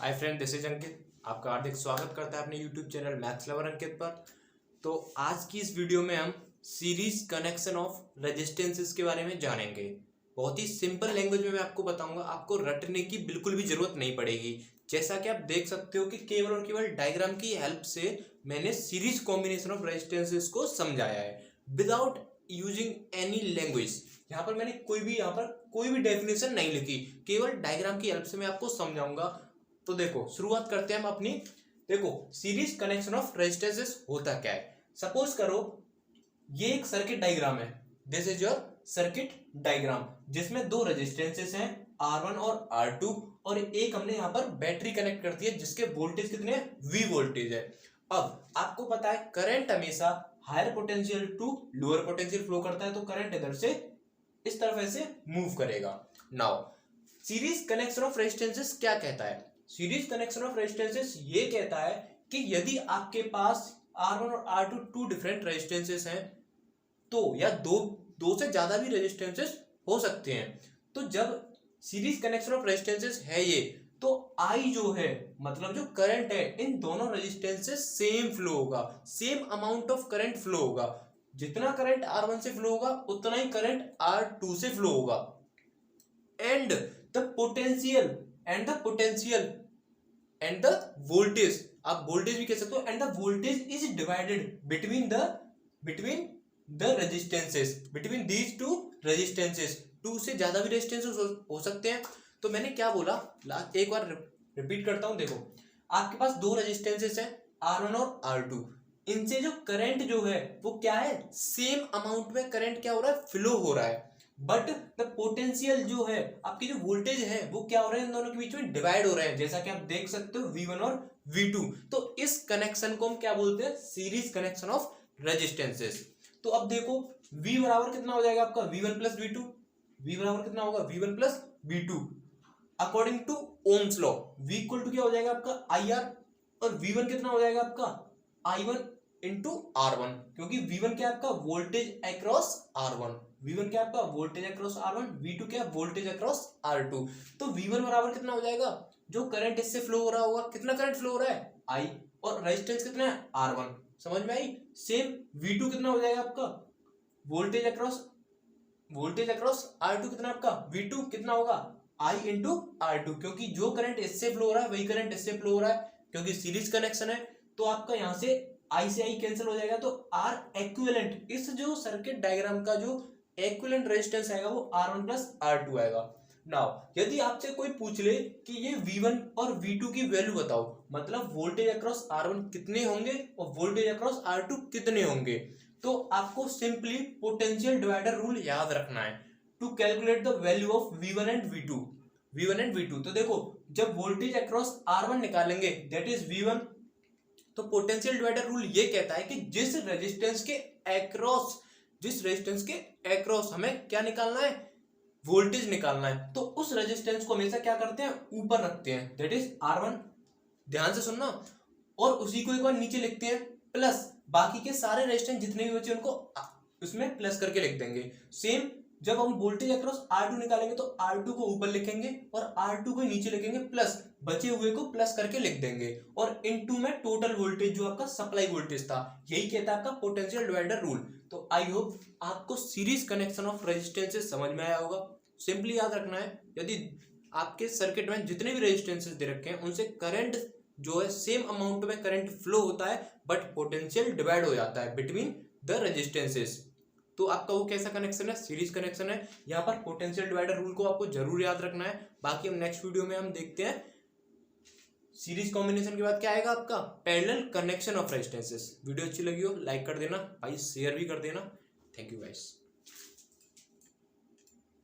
Hi friend, this is अंकित। आपका हार्दिक स्वागत करता है अपने यूट्यूब चैनल मैथ्स लवर अंकित पर। तो आज की इस वीडियो में हम सीरीज कनेक्शन ऑफ रेजिस्टेंसेस के बारे में जानेंगे। बहुत ही सिंपल लैंग्वेज में मैं आपको बताऊंगा, आपको रटने की बिल्कुल भी जरूरत नहीं पड़ेगी। जैसा कि आप देख सकते हो कि केवल और केवल डायग्राम की हेल्प से मैंने सीरीज कॉम्बिनेशन ऑफ रेजिस्टेंसेस को समझाया है विदाउट यूजिंग एनी लैंग्वेज। यहाँ पर कोई भी डेफिनेशन नहीं लिखी, केवल डायग्राम की हेल्प से मैं आपको समझाऊंगा। तो देखो, शुरुआत करते हैं हम अपनी। देखो, सीरीज कनेक्शन ऑफ रेजिस्टेंसेस होता क्या है। सपोज करो ये एक सर्किट डायग्राम है, this is your circuit diagram, जिसमें दो रेजिस्टेंसेस हैं R1 और R2, और एक हमने यहाँ पर बैटरी कनेक्ट कर दी है जिसके वोल्टेज कितने हैं, V वोल्टेज है। अब आपको पता है करंट हमेशा higher potential to lower potential flow करता है, तो करंट इधर से इस तरफ ऐसे मूव करेगा। Now series connection of resistances क्या कहता है? सीरीज कनेक्शन ऑफ रेजिस्टेंसेस ये कहता है कि यदि आपके पास R1 और R2 टू डिफरेंट रेजिस्टेंसेस हैं, तो या दो से ज्यादा भी रेजिस्टेंसेस हो सकते हैं। तो जब सीरीज कनेक्शन ऑफ रेजिस्टेंसेस है ये, तो I जो है मतलब जो करंट है इन दोनों रेजिस्टेंसेस सेम फ्लो होगा, same amount of current flow होगा। जितना करंट R1 से फ्लो होगा उतना ही करंट R2 से फ्लो होगा। And the potential and the voltage, आप वोल्टेज भी कह सकते हो, and the voltage is divided between the resistances, between these two resistances. Two से ज्यादा भी रेजिस्टेंसेस हो सकते हैं। तो मैंने क्या बोला, एक बार रिपीट करता हूं। देखो, आपके पास दो रेजिस्टेंसेस हैं R1 और R2, इनसे जो करंट जो है वो क्या है, सेम अमाउंट में करंट क्या हो रहा है, फ्लो हो रहा है। बट द पोटेंशियल जो है, आपकी जो वोल्टेज है वो क्या हो रहा है, इन दोनों के बीच में डिवाइड हो रहा है, जैसा कि आप देख सकते हो V1 और V2। तो इस कनेक्शन को हम क्या बोलते हैं, सीरीज कनेक्शन ऑफ रेजिस्टेंसेस। तो अब देखो V बराबर कितना हो जाएगा आपका, V1 प्लस V2। V बराबर कितना होगा, V1 plus V2। According to Ohm's law V equal to क्या हो जाएगा आपका IR, और V1 कितना हो जाएगा आपका I1 इंटू R1, क्योंकि V1 क्या है आपका, वोल्टेज अक्रॉस R1। V1 क्या है आपका, वोल्टेज अक्रॉस R1। V2 क्या है, वोल्टेज अक्रॉस R2। तो V1 बराबर कितना हो जाएगा, जो करंट इससे फ्लो हो रहा होगा, कितना करंट फ्लो हो रहा है I, और रेजिस्टेंस कितना है R1। समझ में आई? सेम V2 कितना हो जाएगा आपका, वोल्टेज अक्रॉस R2 कितना आपका, V2 कितना होगा I इंटू R2, क्योंकि जो करंट इससे फ्लो हो रहा है वही करंट इससे फ्लो हो रहा है, क्योंकि सीरीज कनेक्शन है। तो आपका यहां से I से I कैंसिल हो जाएगा, तो R इक्विवेलेंट, इस जो सर्किट डायग्राम का जो इक्विवेलेंट रेजिस्टेंस आएगा वो R1 प्लस R2 आएगा। नाउ यदि आपसे कोई पूछ ले कि ये V1 और V2 की वैल्यू बताओ, मतलब वोल्टेज अक्रॉस R1 कितने होंगे और वोल्टेज अक्रॉस R2 कितने होंगे, तो आपको सिंपली पोटेंशियल डिवाइडर रूल याद रखना है to calculate the value of V1 and V2। तो देखो, जब वोल्टेज अक्रॉस R1 निकालेंगे दैट इज V1, तो पोटेंशियल डिवाइडर रूल ये कहता है कि जिस रेजिस्टेंस के अक्रॉस हमें क्या निकालना है, वोल्टेज निकालना है, तो उस रेजिस्टेंस को हमेशा क्या करते हैं, ऊपर रखते हैं, दैट इज R1। ध्यान से सुनना, और उसी को एक बार नीचे लिखते हैं प्लस, बाकी के सारे रेजिस्टेंस जितने भी बचे उनको उसमें प्लस करके लिख देंगे। सेम जब हम वोल्टेज अक्रॉस R2 निकालेंगे तो R2 को ऊपर लिखेंगे और R2 को नीचे लिखेंगे प्लस, बचे हुए को प्लस करके लिख देंगे, और इनटू में टोटल वोल्टेज जो आपका सप्लाई वोल्टेज था, यही कहता है आपका पोटेंशियल डिवाइडर रूल। तो आई होप आपको सीरीज कनेक्शन ऑफ रेजिस्टेंसेस समझ में आया होगा। सिंपली याद रखना है, यदि आपके सर्किट में जितने भी रेजिस्टेंसेस दे रखे हैं उनसे करंट जो है सेम अमाउंट में करंट फ्लो होता है, बट पोटेंशियल डिवाइड हो जाता है बिटवीन द रेजिस्टेंसेस। तो आपका वो कैसा कनेक्शन है, सीरीज कनेक्शन है। यहाँ पर पोटेंशियल डिवाइडर रूल को आपको जरूर याद रखना है। बाकी हम नेक्स्ट वीडियो में हम देखते हैं सीरीज कॉम्बिनेशन के बाद क्या आएगा आपका, parallel connection of resistances. Video अच्छी लगी हो लाइक कर देना भाई, शेयर भी कर देना। Thank you guys.